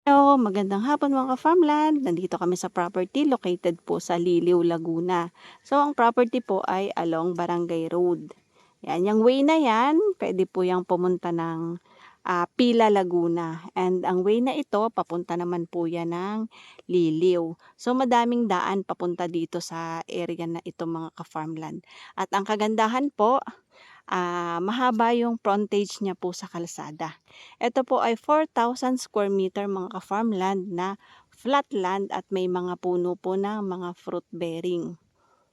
Hello, magandang hapon mga ka-farmland. Nandito kami sa property located po sa Liliw, Laguna. So, ang property po ay along Barangay Road. Yan, yung way na yan, pwede po yung pumunta ng Pila, Laguna. And ang way na ito, papunta naman po yan ng Liliw. So, madaming daan papunta dito sa area na ito mga ka-farmland. At ang kagandahan po, mahaba yung frontage niya po sa kalsada. Ito po ay 4,000 square meter mga ka-farmland na flat land at may mga puno po ng mga fruit bearing.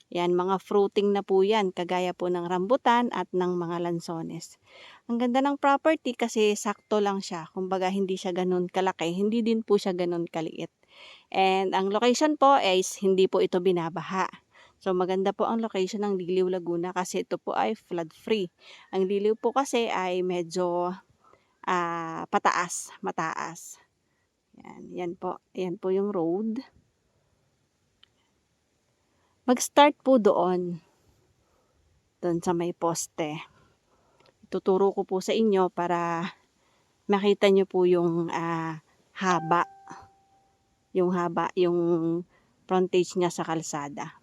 Yan, mga fruiting na po yan, kagaya po ng rambutan at ng mga lansones. Ang ganda ng property kasi sakto lang siya. Kumbaga hindi siya ganun kalaki, hindi din po siya ganun kaliit. And ang location po is hindi po ito binabaha. So maganda po ang location ng Liliw, Laguna kasi ito po ay flood free. Ang Liliw po kasi ay medyo mataas. Yan po. Yan po yung road. Mag-start po doon sa may poste. Tuturo ko po sa inyo para makita nyo po yung haba. Yung frontage niya sa kalsada.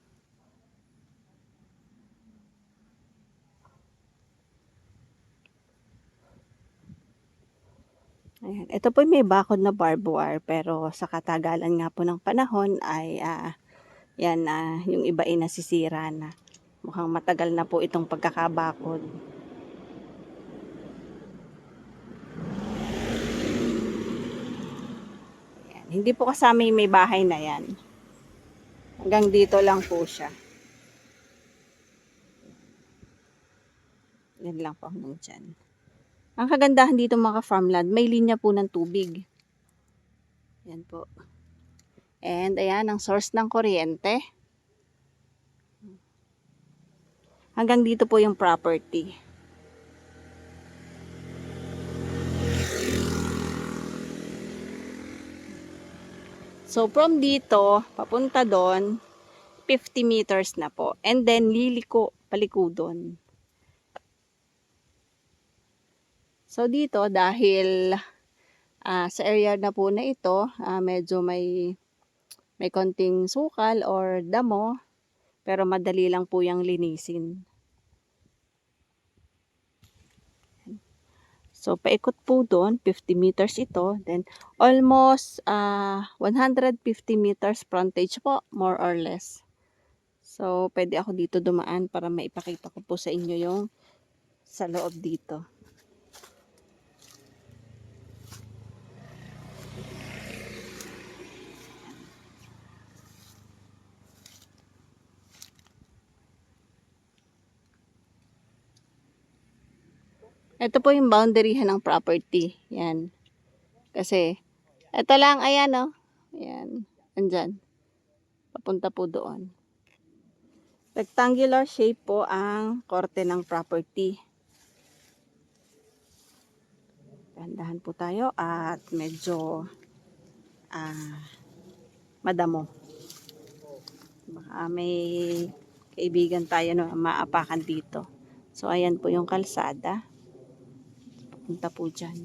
Ayan. Ito po may bakod na barbed wire pero sa katagalan nga po ng panahon ay yung iba ay nasisira na. Mukhang matagal na po itong pagkakabakod. Ayan. Hindi po kasama yung may bahay na yan. Hanggang dito lang po siya. Yan lang po hanggang dyan. Ang kagandahan dito mga farmland, may linya po ng tubig. Yan po. And ayan, ang source ng kuryente. Hanggang dito po yung property. So from dito, papunta doon, 50 meters na po. And then liliko, palikudon. So dito, dahil sa area na po na ito, medyo may konting sukal or damo, pero madali lang po yung linisin. So, paikot po doon, 50 meters ito. Then, almost 150 meters frontage po, more or less. So, pwede ako dito dumaan para maipakita ko po sa inyo yung sa loob dito. Ito po yung boundaryhan ng property. Yan. Kasi, ito lang, ayan o. Ayan. Andyan. Papunta po doon. Rectangular shape po ang korte ng property. Dahan-dahan po tayo at medyo madamo. Baka may kaibigan tayo na maapakan dito. So, ayan po yung kalsada. Papunta po dyan.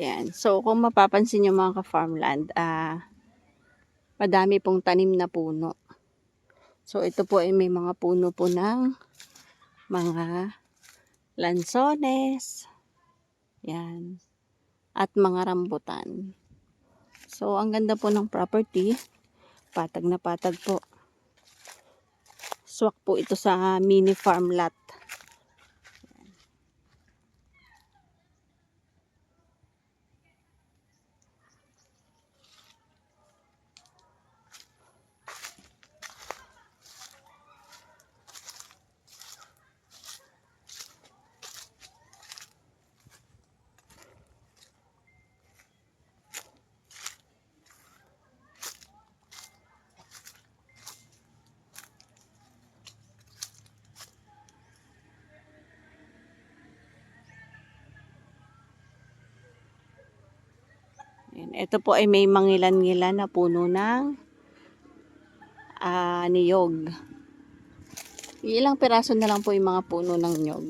Ayan. So, kung mapapansin nyo mga ka-farmland, madami pong tanim na puno. So, ito po ay may mga puno po ng mga lansones. Yan. At mga rambutan. So, ang ganda po ng property. Patag na patag po. Swak po ito sa mini farm lot. Ito po ay may mangilan-ngilan na puno ng niyog. Ilang piraso na lang po yung mga puno ng niyog.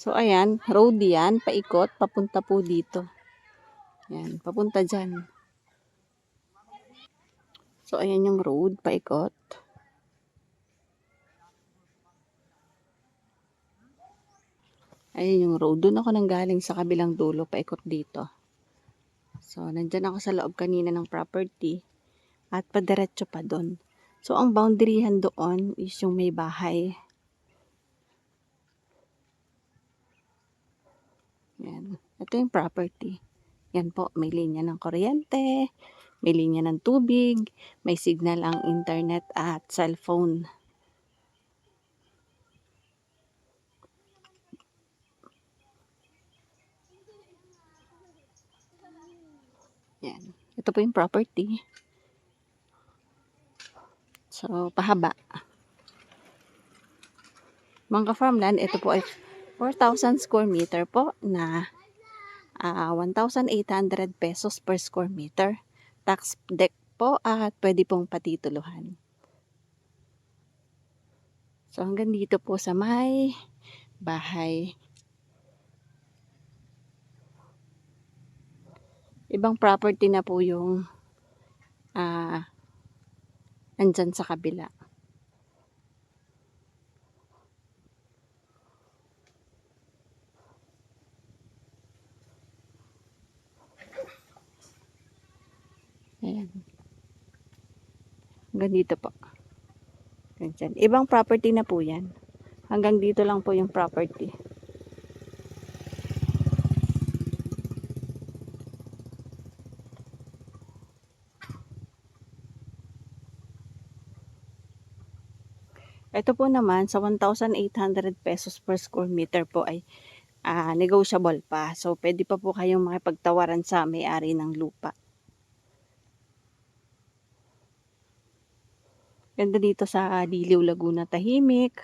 So, ayan, road yan, paikot, papunta po dito. Yan, papunta dyan. So, ayan yung road, paikot. Ayan yung road. Doon ako nanggaling sa kabilang dulo, paikot dito. So, nandyan ako sa loob kanina ng property. At padiretso pa doon. So, ang boundaryhan doon is yung may bahay. Yan. Ito yung property. Yan po, may linya ng kuryente, may linya ng tubig, may signal ang internet at cellphone. Yan. Ito po yung property. So, pahaba. Mga farmland, ito po ay 4,000 square meter po na 1,800 pesos per square meter. Tax deck po at pwede pong patituluhan. So, hanggang dito po sa may bahay. Ibang property na po yung andyan sa kabila. Ayan. Hanggang dito po. Andyan. Ibang property na po yan. Hanggang dito lang po yung property. Ito po naman sa 1,800 pesos per square meter po ay negotiable pa. So, pwede pa po kayong makipagtawaran sa may-ari ng lupa. Ganda dito sa Liliw, Laguna, tahimik.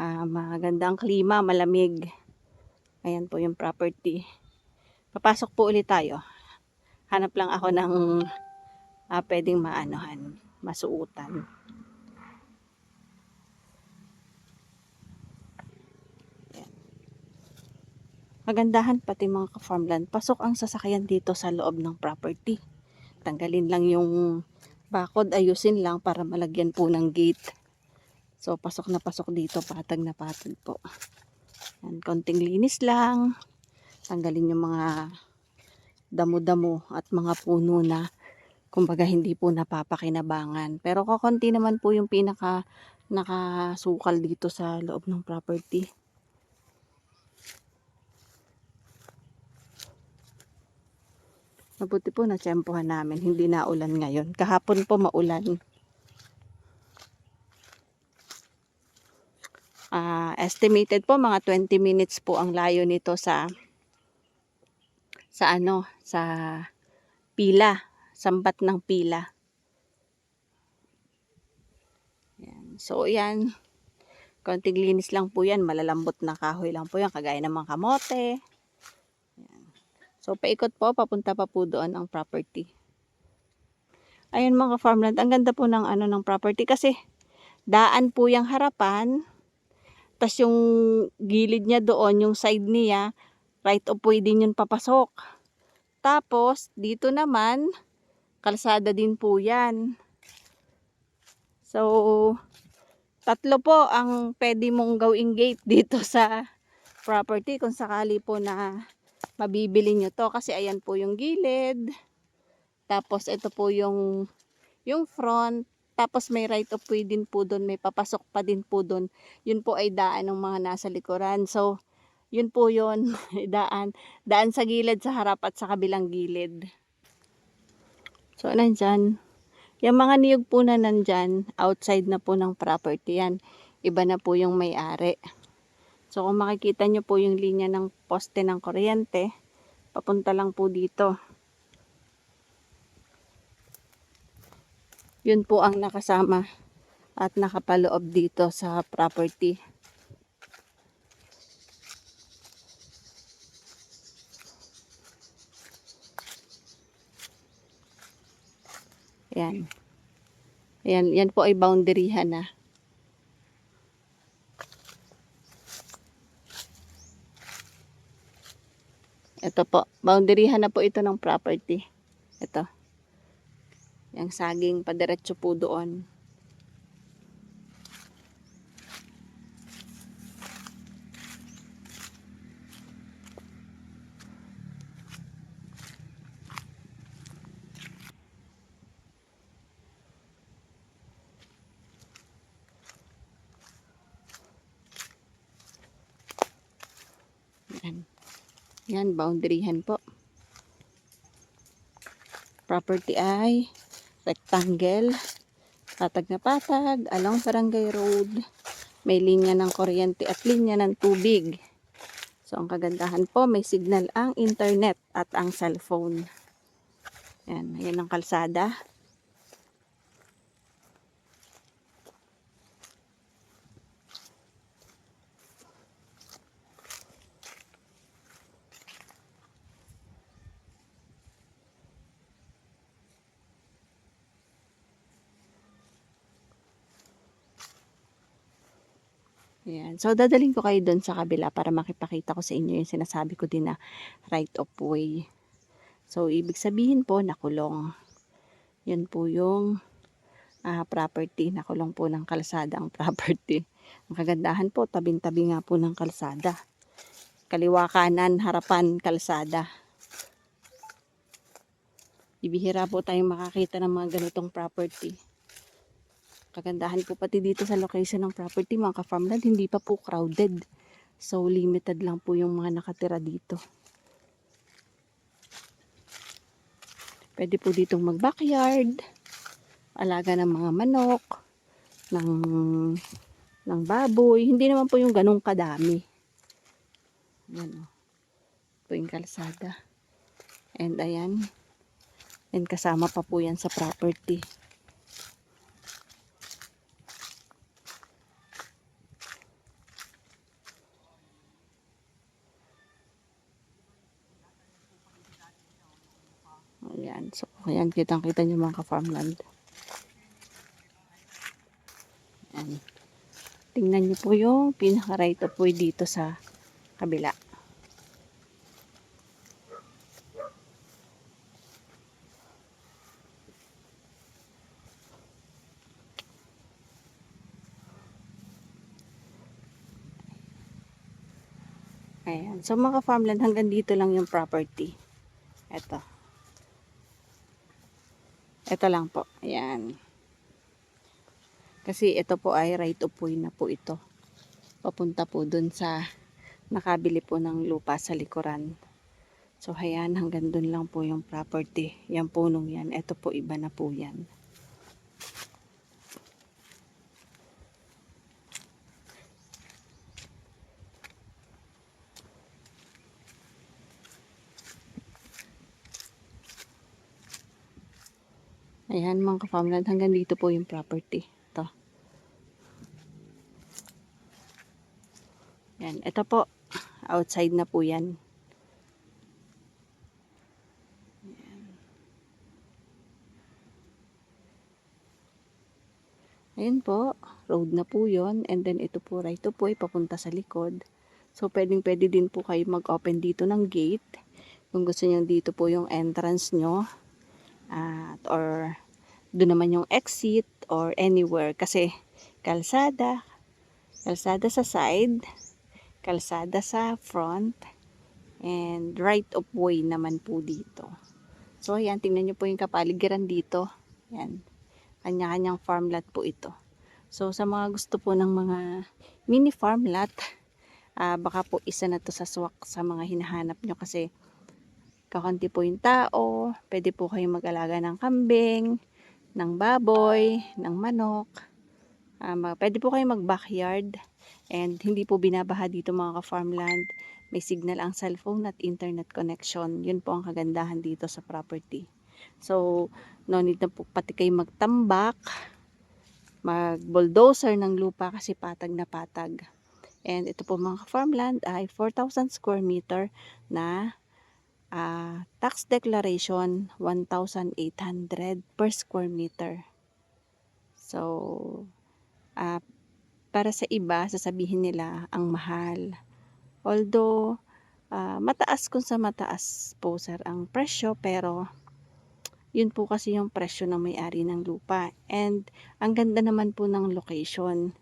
Maganda ang klima, malamig. Ayan po yung property. Papasok po ulit tayo. Hanap lang ako ng pwedeng maanohan, masuutan. Ayan. Magandahan pati mga ka-farmland. Pasok ang sasakyan dito sa loob ng property. Tanggalin lang yung bakod, ayusin lang para malagyan po ng gate. So, pasok na pasok dito, patag na patag po. Yan, konting linis lang. Tanggalin yung mga damo-damo at mga puno na kumbaga hindi po napapakinabangan. Pero kakonti naman po yung nakasukal dito sa loob ng property. Mabuti po na tiyempohan namin, hindi na ulan ngayon. Kahapon po maulan. Estimated po mga 20 minutes po ang layo nito sa pila, sambat ng pila. Yan. So yan, konting linis lang po yan, malalambot na kahoy lang po yan, kagaya ng mga kamote. Yan. So paikot po, papunta pa po doon ang property. Ayun mga farmland, ang ganda po ng ng property kasi daan po yung harapan. Tas yung gilid niya doon, yung side niya, right of way din yun papasok. Tapos, dito naman, kalsada din po yan. So, tatlo po ang pwede mong gawing gate dito sa property kung sakali po na mabibili nyo to. Kasi ayan po yung gilid. Tapos, ito po yung front. Tapos may right of way din po doon, may papasok pa din po doon. Yun po ay daan ng mga nasa likuran. So, yun po yun, daan sa gilid, sa harap at sa kabilang gilid. So, nandyan. Yung mga niyog po na nandyan, outside na po ng property yan. Iba na po yung may-ari. So, kung makikita nyo po yung linya ng poste ng kuryente, papunta lang po dito. Yun po ang nakasama at nakapaloob dito sa property. Yan. Yan po ay boundaryhan na. Ito po, boundaryhan na po ito ng property. Ito. Yung saging padiretso po doon. Yan. Yan, boundaryhan po. Property ay rectangle, patag na patag, along Barangay Road. May linya ng kuryente at linya ng tubig. So, ang kagandahan po, may signal ang internet at ang cellphone. Yan, yan ang kalsada. Ayan. So, dadaling ko kayo doon sa kabila para makipakita ko sa inyo yung sinasabi ko din na right of way. So, ibig sabihin po, nakulong. Yan po yung property. Nakulong po ng kalsada ang property. Ang kagandahan po, tabing-tabi nga po ng kalsada. Kaliwa kanan, harapan, kalsada. Ibihira po tayong makakita ng mga ganitong property. Kagandahan po pati dito sa location ng property, mga ka-farmland, hindi pa po crowded. So, limited lang po yung mga nakatira dito. Pwede po ditong mag-backyard, alaga ng mga manok, ng baboy. Hindi naman po yung ganong kadami. Yan o. Po yung kalsada. And ayan. And kasama pa po yan sa property. Ayan. So, ayan. Kitang-kita nyo mga ka-farmland. Ayan. Tingnan nyo po yung pinaka-right of way dito sa kabila. Ayan. So, mga farmland, hanggang dito lang yung property. Ito. Ito lang po. Ayan. Kasi ito po ay right of way na po ito. Papunta po dun sa nakabili po ng lupa sa likuran. So, ayan. Hanggang dun lang po yung property. Yan punong yan. Ito po iba na po yan. Ayan mga ka-farmland, hanggang dito po yung property. Ito. Yan, ito po. Outside na po yan. Ayan po. Road na po yon. And then ito po, right to po, papunta sa likod. So, pwede din po kayo mag-open dito ng gate. Kung gusto nyo dito po yung entrance nyo. Or doon naman yung exit or anywhere. Kasi kalsada sa side, kalsada sa front, and right of way naman po dito. So, ayan, tingnan nyo po yung kapaligiran dito. Ayan, kanya-kanyang farm lot po ito. So, sa mga gusto po ng mga mini farm lot, baka po isa na to sa swak sa mga hinahanap nyo kasi kakunti po yung tao, pwede po kayong mag-alaga ng kambing, ng baboy, ng manok, pwede po kayong mag-backyard, and hindi po binabaha dito mga ka-farmland. May signal ang cellphone at internet connection. Yun po ang kagandahan dito sa property. So, no need na po pati kayo magtambak, mag-bulldozer ng lupa kasi patag na patag. And ito po mga farmland ay 4,000 square meter na tax declaration 1,800 per square meter. So, para sa iba, sasabihin nila ang mahal. Although, mataas kung sa mataas po sir ang presyo, pero yun po kasi yung presyo ng may-ari ng lupa. And ang ganda naman po ng location.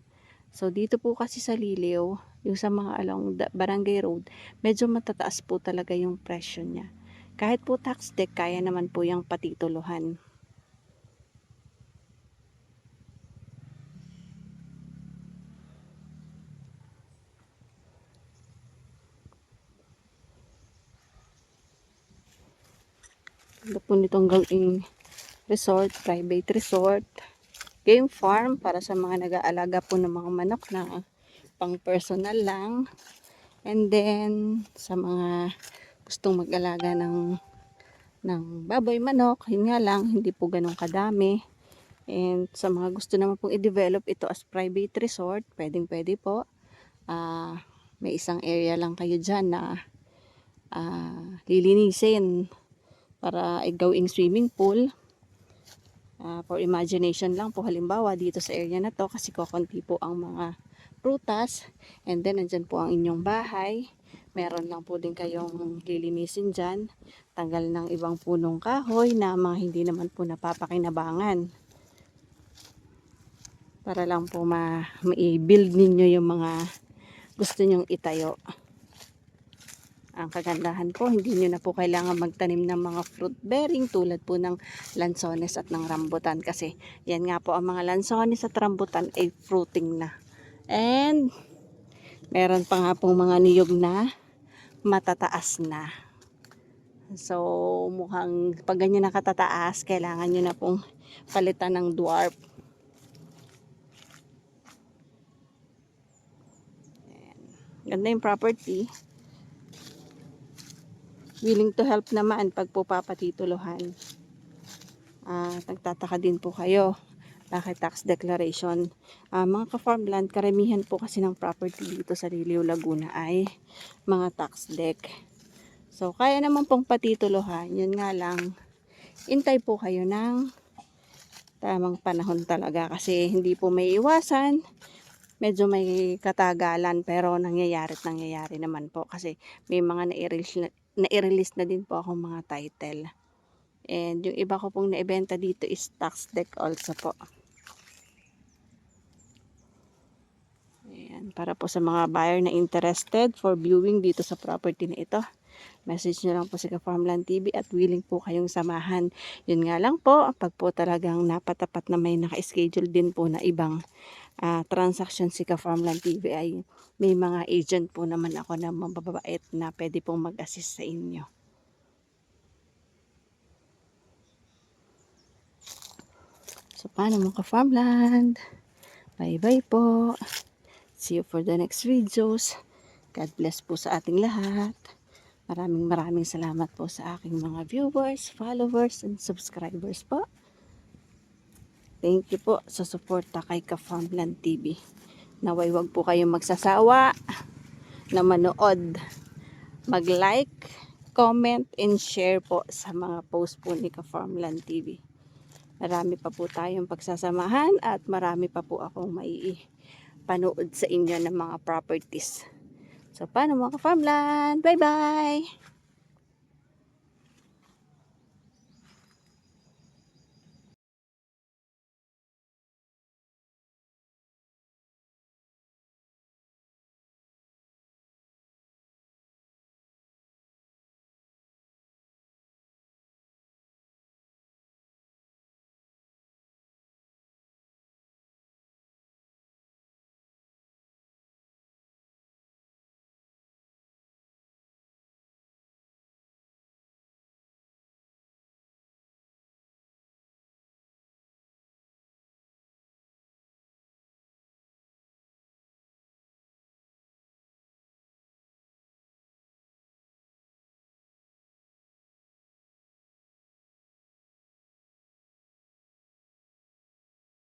So dito po kasi sa Liliw, yung sa mga along Barangay Road, medyo matataas po talaga yung presyo niya. Kahit po tax deck, kaya naman po yung patituluhan. Ito po nitong gawing resort, private resort, game farm para sa mga nag-aalaga po ng mga manok na pang personal lang. And then sa mga gustong mag-alaga ng baboy, manok, yun nga lang, hindi po ganun kadami. And sa mga gusto naman pong i-develop ito as private resort, pwedeng-pwede po. May isang area lang kayo dyan na lilinisin para gawing swimming pool. For imagination lang po, halimbawa dito sa area na to, kasi kokonti po ang mga prutas. And then nandyan po ang inyong bahay. Meron lang po din kayong lilinisin dyan. Tanggal ng ibang punong kahoy na mga hindi naman po napapakinabangan. Para lang po ma-build ninyo yung mga gusto nyong itayo. Ang kagandahan po, hindi nyo na po kailangan magtanim ng mga fruit bearing tulad po ng lansones at ng rambutan. Kasi yan nga po, ang mga lansones at rambutan ay fruiting na. And meron pa nga pong mga niyog na matataas na. So mukhang pag ganyan nakatataas, kailangan nyo na pong palitan ng dwarf. Ayan. Ganda yung property. Willing to help naman pag po papatituluhan. Nagtataka din po kayo bakit tax declaration. Mga ka-farmland, karamihan po kasi ng property dito sa Liliw, Laguna ay mga tax deck. So kaya naman pong patituluhan, yun nga lang, intay po kayo ng tamang panahon talaga kasi hindi po may iwasan. Medyo may katagalan pero nangyayari naman po kasi may mga na-release na din po akong mga title. And yung iba ko pong naibenta dito is tax deck also po. Ayan, para po sa mga buyer na interested for viewing dito sa property na ito, message nyo lang po si Ka-Farmland TV at willing po kayong samahan. Yun nga lang po, pag po talagang napatapat na may naka-schedule din po na ibang transaction si Ka-Farmland TV ay may mga agent po naman ako na mababait na pwede pong mag-assist sa inyo. So paano mga Ka-Farmland? Bye bye po. See you for the next videos. God bless po sa ating lahat. Maraming salamat po sa aking mga viewers, followers, and subscribers po. Thank you po sa suporta kay Ka-Farmland TV. Naway wag po kayong magsasawa na manood. Mag-like, comment, and share po sa mga post po ni Ka-Farmland TV. Marami pa po tayong pagsasamahan at marami pa po akong maipanood sa inyo ng mga properties. So paano mga Ka-Farmland? Bye bye!